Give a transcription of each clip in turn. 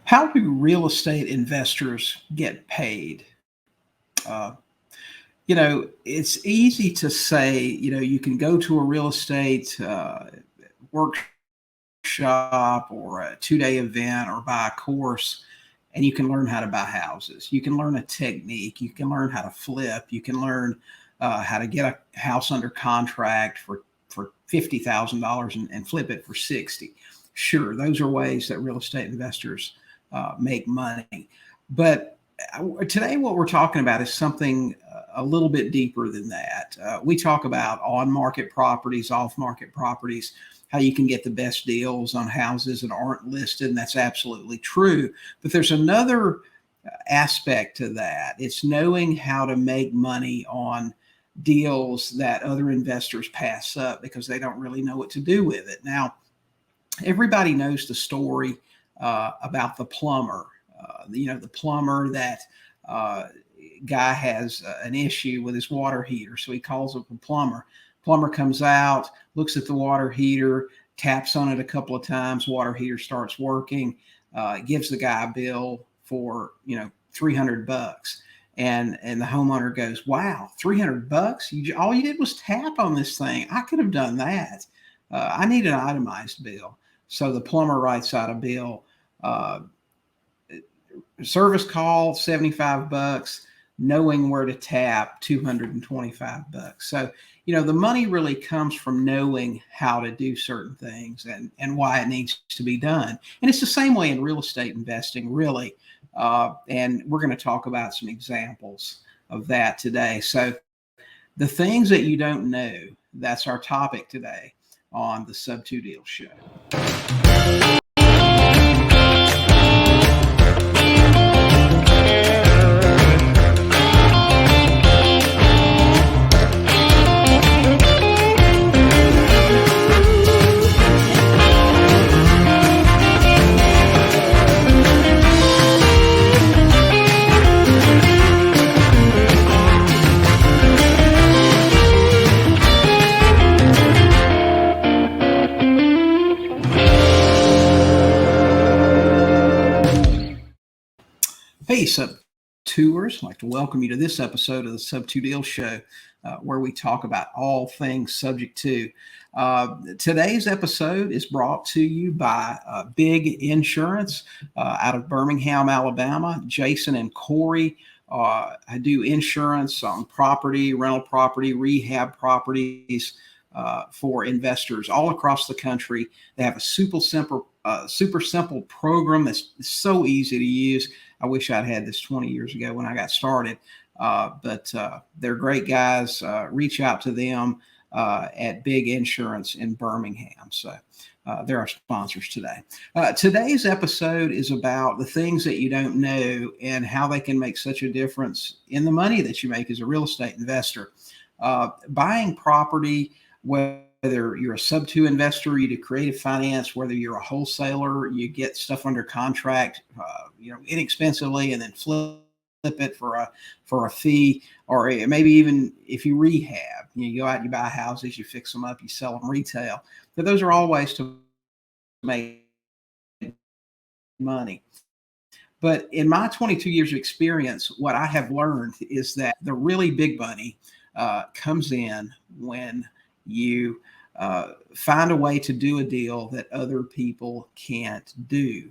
How do real estate investors get paid? Uh, it's easy to say, you can go to a real estate workshop or a 2-day event or buy a course, and you can learn how to buy houses. You can learn a technique. You can learn how to flip. You can learn how to get a house under contract for $50,000 and flip it for 60. Sure, those are ways that real estate investors make money. But today, what we're talking about is something a little bit deeper than that. We talk about on-market properties, off-market properties, how you can get the best deals on houses that aren't listed, and that's absolutely true. But there's another aspect to that. It's knowing how to make money on deals that other investors pass up because they don't really know what to do with it. Now, everybody knows the story about the plumber. The plumber that guy has an issue with his water heater, so he calls up a plumber. Plumber comes out, looks at the water heater, taps on it a couple of times. Water heater starts working. Gives the guy a bill for $300. And the homeowner goes, "Wow, $300! All you did was tap on this thing. I could have done that. I need an itemized bill." So the plumber writes out a bill. Service call, $75. Knowing where to tap, $225. So, the money really comes from knowing how to do certain things and why it needs to be done. And it's the same way in real estate investing, really. And we're going to talk about some examples of that today. So the things that you don't know, that's our topic today on the Sub2Deals show. Hey, Sub2ers, I'd like to welcome you to this episode of the Sub2Deals show, where we talk about all things subject to. Today's episode is brought to you by Big Insurance out of Birmingham, Alabama. Jason and Corey do insurance on property, rental property, rehab properties for investors all across the country. They have a super simple program that's so easy to use. I wish I'd had this 20 years ago when I got started, but they're great guys. Reach out to them at Big Insurance in Birmingham. So they're our sponsors today. Today's episode is about the things that you don't know and how they can make such a difference in the money that you make as a real estate investor. Buying property, whether you're a sub-2 investor, you do creative finance, whether you're a wholesaler, you get stuff under contract, inexpensively and then flip it for a fee, or maybe even if you rehab, you go out and you buy houses, you fix them up, you sell them retail. But those are all ways to make money. But in my 22 years of experience, what I have learned is that the really big money comes in when you find a way to do a deal that other people can't do.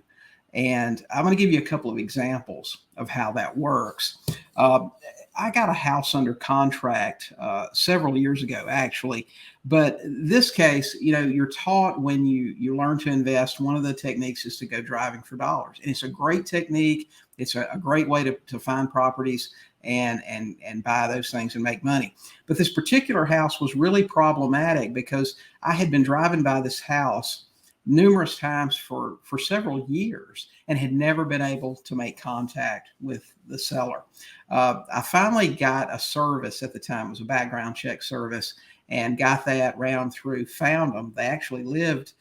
And I'm going to give you a couple of examples of how that works. I got a house under contract several years ago, actually. But this case, you're taught when you learn to invest, one of the techniques is to go driving for dollars. And it's a great technique. It's a great way to find properties and buy those things and make money. But this particular house was really problematic because I had been driving by this house numerous times for several years and had never been able to make contact with the seller. I finally got a service at the time. It was a background check service, and got that round through, found them. They actually lived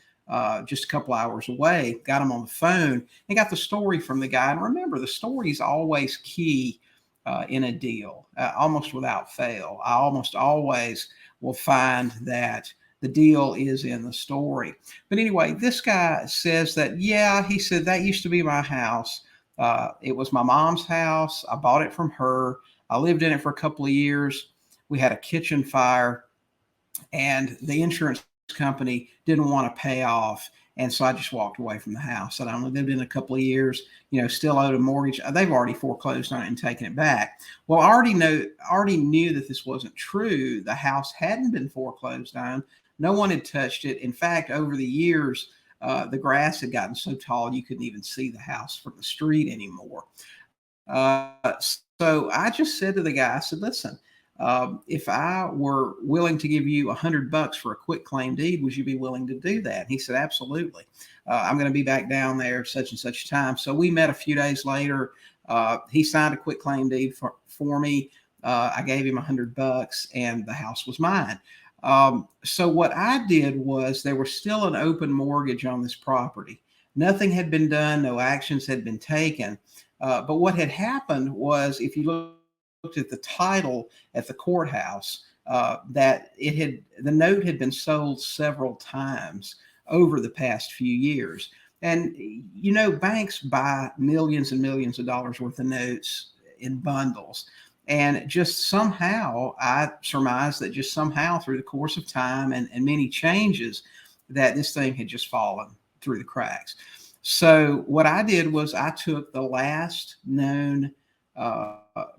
just a couple hours away, got them on the phone, and got the story from the guy. And remember, the story is always key in a deal, almost without fail. I almost always will find that the deal is in the story. But anyway, this guy says that, yeah, he said, that used to be my house. It was my mom's house. I bought it from her. I lived in it for a couple of years. We had a kitchen fire, and the insurance company didn't want to pay off. And so I just walked away from the house. And I only lived in a couple of years, still owed a mortgage. They've already foreclosed on it and taken it back. Well, I already knew that this wasn't true. The house hadn't been foreclosed on. No one had touched it. In fact, over the years, the grass had gotten so tall you couldn't even see the house from the street anymore. So I just said to the guy, I said, listen, if I were willing to give you $100 for a quick claim deed, would you be willing to do that? And he said, absolutely. I'm going to be back down there such and such time. So we met a few days later. He signed a quick claim deed for me. I gave him $100 and the house was mine. So what I did was, there was still an open mortgage on this property. Nothing had been done. No actions had been taken. But what had happened was, if you looked at the title at the courthouse, that the note had been sold several times over the past few years. And, banks buy millions and millions of dollars worth of notes in bundles. And just somehow, I surmised that just somehow through the course of time and many changes, that this thing had just fallen through the cracks. So what I did was, I took the last known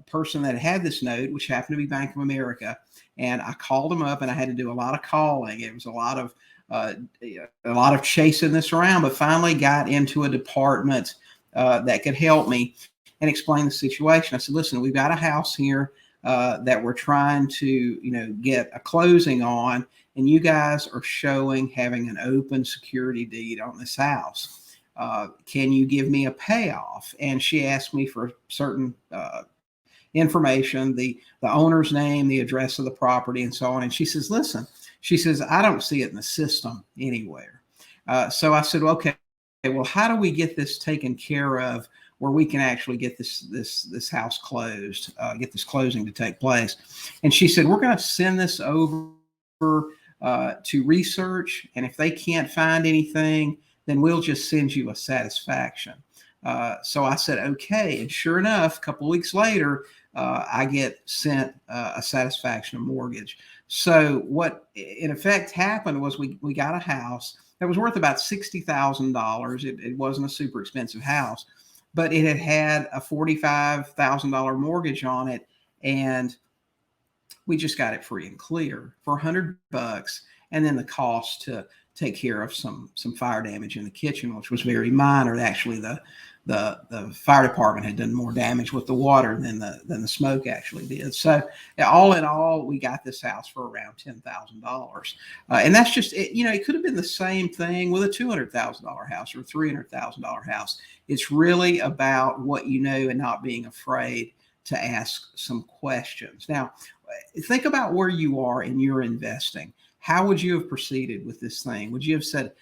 person that had this note, which happened to be Bank of America, and I called them up, and I had to do a lot of calling. It was a lot of chasing this around, but finally got into a department that could help me and explain the situation. I said, listen, we've got a house here that we're trying to, get a closing on, and you guys are showing having an open security deed on this house. Can you give me a payoff? And she asked me for certain information, the owner's name, the address of the property, and so on. And she says, listen, I don't see it in the system anywhere. So I said, okay, well, how do we get this taken care of where we can actually get this house closed, get this closing to take place? And she said, we're going to send this over to research, and if they can't find anything, then we'll just send you a satisfaction. So I said, okay. And sure enough, a couple of weeks later, I get sent a satisfaction of mortgage. So what in effect happened was, we got a house that was worth about $60,000. It wasn't a super expensive house, but it had a $45,000 mortgage on it. And we just got it free and clear for $100. And then the cost to take care of some fire damage in the kitchen, which was very minor. Actually, the fire department had done more damage with the water than the smoke actually did. So all in all, we got this house for around $10,000. And that's just, it could have been the same thing with a $200,000 house or a $300,000 house. It's really about what you know and not being afraid to ask some questions. Now, think about where you are in your investing. How would you have proceeded with this thing? Would you have said,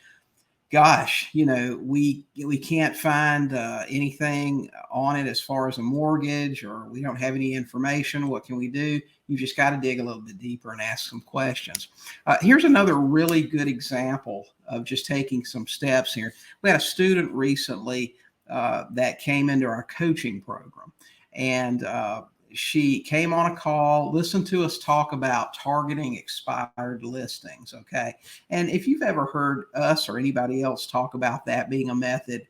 gosh, we can't find anything on it as far as a mortgage, or we don't have any information. What can we do? You just got to dig a little bit deeper and ask some questions. Here's another really good example of just taking some steps here. We had a student recently that came into our coaching program, and she came on a call, listened to us talk about targeting expired listings. Okay. And if you've ever heard us or anybody else talk about that being a method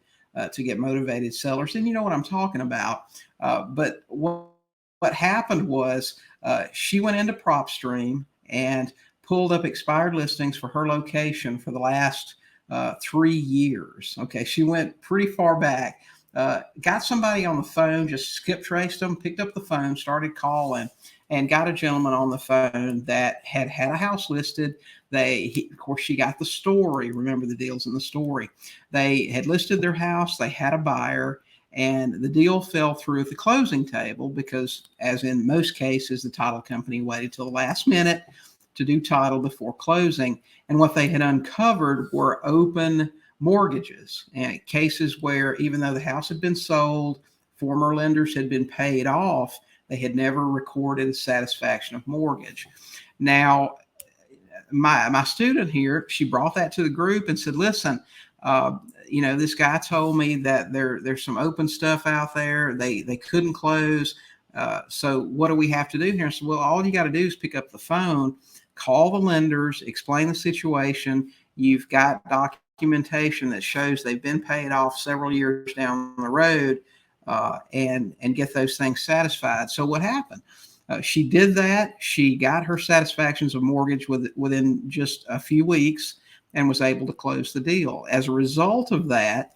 to get motivated sellers, then you know what I'm talking about. But what happened was she went into PropStream and pulled up expired listings for her location for the last 3 years. Okay. She went pretty far back. Got somebody on the phone, just skip traced them, picked up the phone, started calling, and got a gentleman on the phone that had a house listed. Of course, she got the story. Remember the deals in the story. They had listed their house. They had a buyer, and the deal fell through at the closing table because, as in most cases, the title company waited till the last minute to do title before closing. And what they had uncovered were open mortgages, and cases where, even though the house had been sold, former lenders had been paid off, they had never recorded a satisfaction of mortgage. Now, my student here, she brought that to the group and said, listen, this guy told me that there's some open stuff out there. They couldn't close. So what do we have to do here? I said, well, all you got to do is pick up the phone, call the lenders, explain the situation. You've got documentation that shows they've been paid off several years down the road, and get those things satisfied. So what happened? She did that. She got her satisfactions of mortgage within just a few weeks and was able to close the deal. As a result of that,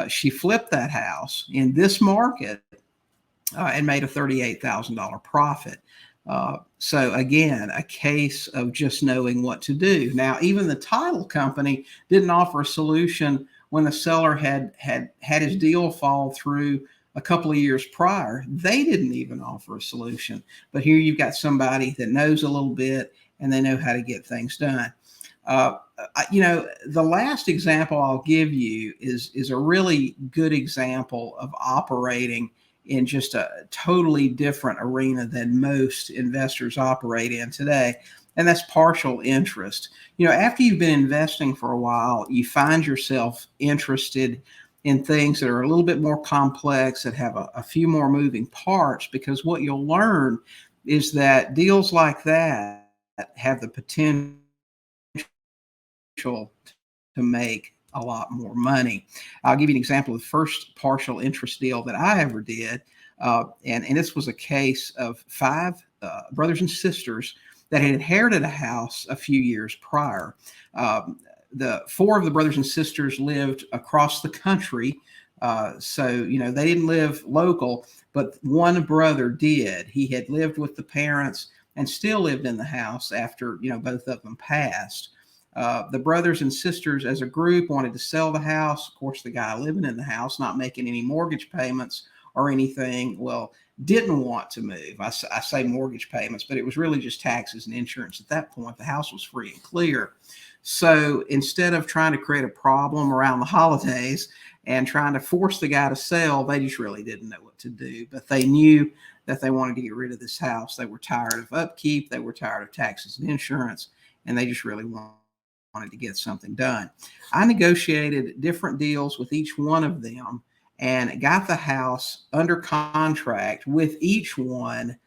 she flipped that house in this market and made a $38,000 profit. So again, a case of just knowing what to do. Now, even the title company didn't offer a solution when the seller had his deal fall through a couple of years prior. They didn't even offer a solution. But here you've got somebody that knows a little bit and they know how to get things done. The last example I'll give you is a really good example of operating in just a totally different arena than most investors operate in today. And that's partial interest. After you've been investing for a while, you find yourself interested in things that are a little bit more complex, that have a few more moving parts, because what you'll learn is that deals like that have the potential to make a lot more money. I'll give you an example of the first partial interest deal that I ever did. And this was a case of 5 brothers and sisters that had inherited a house a few years prior. The 4 of the brothers and sisters lived across the country. So they didn't live local, but one brother did. He had lived with the parents and still lived in the house after, both of them passed. The brothers and sisters as a group wanted to sell the house. Of course, the guy living in the house, not making any mortgage payments or anything, didn't want to move. I say mortgage payments, but it was really just taxes and insurance at that point. The house was free and clear. So instead of trying to create a problem around the holidays and trying to force the guy to sell, they just really didn't know what to do. But they knew that they wanted to get rid of this house. They were tired of upkeep. They were tired of taxes and insurance, and they just really wanted to get something done. I negotiated different deals with each one of them and got the house under contract with each one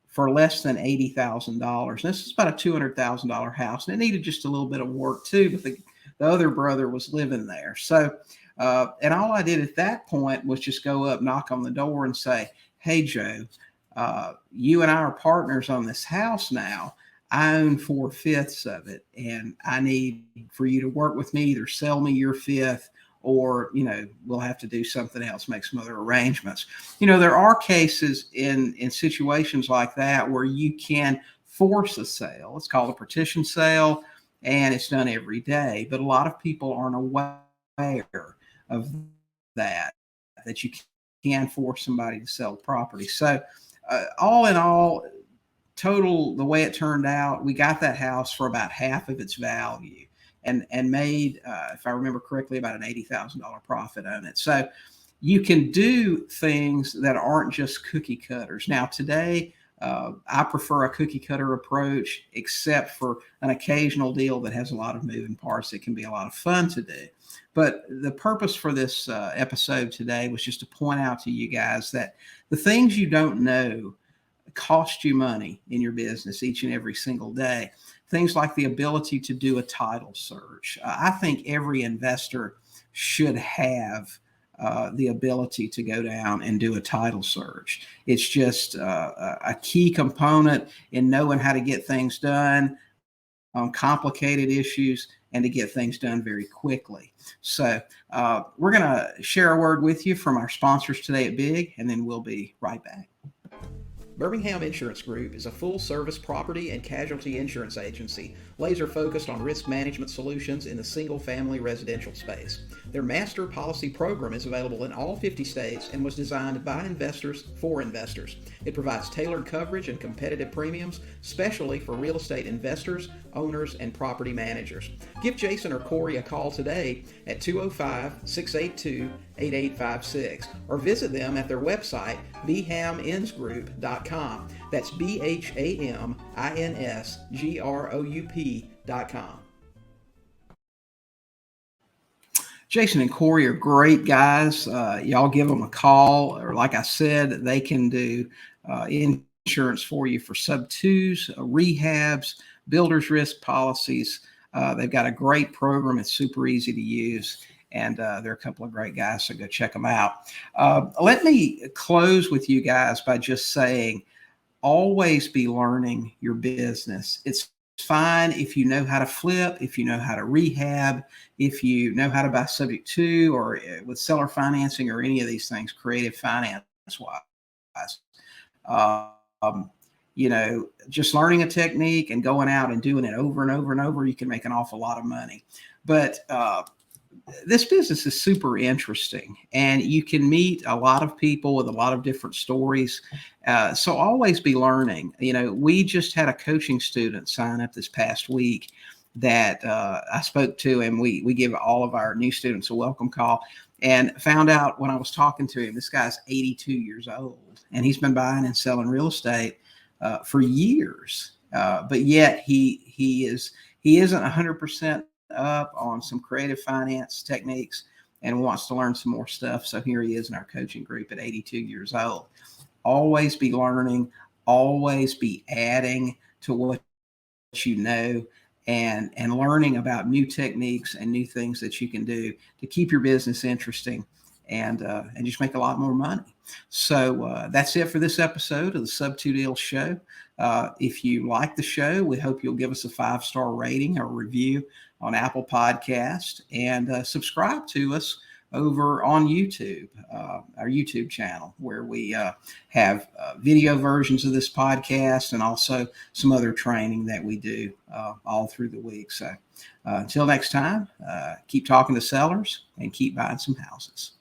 for less than $80,000. This is about a $200,000 house, and it needed just a little bit of work too, but the other brother was living there. So, and all I did at that point was just go up, knock on the door and say, hey, Joe, you and I are partners on this house now. I own 4/5 of it, and I need for you to work with me, either sell me your 1/5, or, we'll have to do something else, make some other arrangements. There are cases in situations like that where you can force a sale. It's called a partition sale, and it's done every day. But a lot of people aren't aware of that you can force somebody to sell property. So all in all, total, the way it turned out, we got that house for about half of its value. And made, if I remember correctly, about an $80,000 profit on it. So you can do things that aren't just cookie cutters. Now, today, I prefer a cookie cutter approach, except for an occasional deal that has a lot of moving parts that can be a lot of fun to do. But the purpose for this episode today was just to point out to you guys that the things you don't know cost you money in your business each and every single day. Things like the ability to do a title search. I think every investor should have the ability to go down and do a title search. It's just a key component in knowing how to get things done on complicated issues and to get things done very quickly. So we're going to share a word with you from our sponsors today at Big, and then we'll be right back. Birmingham Insurance Group is a full-service property and casualty insurance agency, laser-focused on risk management solutions in the single-family residential space. Their master policy program is available in all 50 states and was designed by investors for investors. It provides tailored coverage and competitive premiums, specially for real estate investors, owners, and property managers. Give Jason or Corey a call today at 205-682-8856 or visit them at their website, bhaminsgroup.com. That's BHAMINSGROUP.com. Jason and Corey are great guys. Y'all give them a call, or like I said, they can do insurance for you for sub-twos, rehabs, builder's risk policies. They've got a great program. It's super easy to use. And they're a couple of great guys, so go check them out. Let me close with you guys by just saying, always be learning your business. It's fine if you know how to flip, if you know how to rehab, if you know how to buy subject to, or with seller financing, or any of these things, creative finance wise. Just learning a technique and going out and doing it over and over and over, you can make an awful lot of money. But this business is super interesting, and you can meet a lot of people with a lot of different stories. So always be learning. We just had a coaching student sign up this past week that I spoke to, and we give all of our new students a welcome call, and found out when I was talking to him, this guy's 82 years old, and he's been buying and selling real estate for years. But yet he isn't 100% up on some creative finance techniques and wants to learn some more stuff. So here he is in our coaching group at 82 years old. Always be learning, always be adding to what you know, and learning about new techniques and new things that you can do to keep your business interesting and just make a lot more money. So that's it for this episode of the Sub2Deals show. If you like the show, we hope you'll give us a 5-star rating or review on Apple Podcast, and subscribe to us over on YouTube, our YouTube channel, where we have video versions of this podcast and also some other training that we do all through the week. So until next time, keep talking to sellers and keep buying some houses.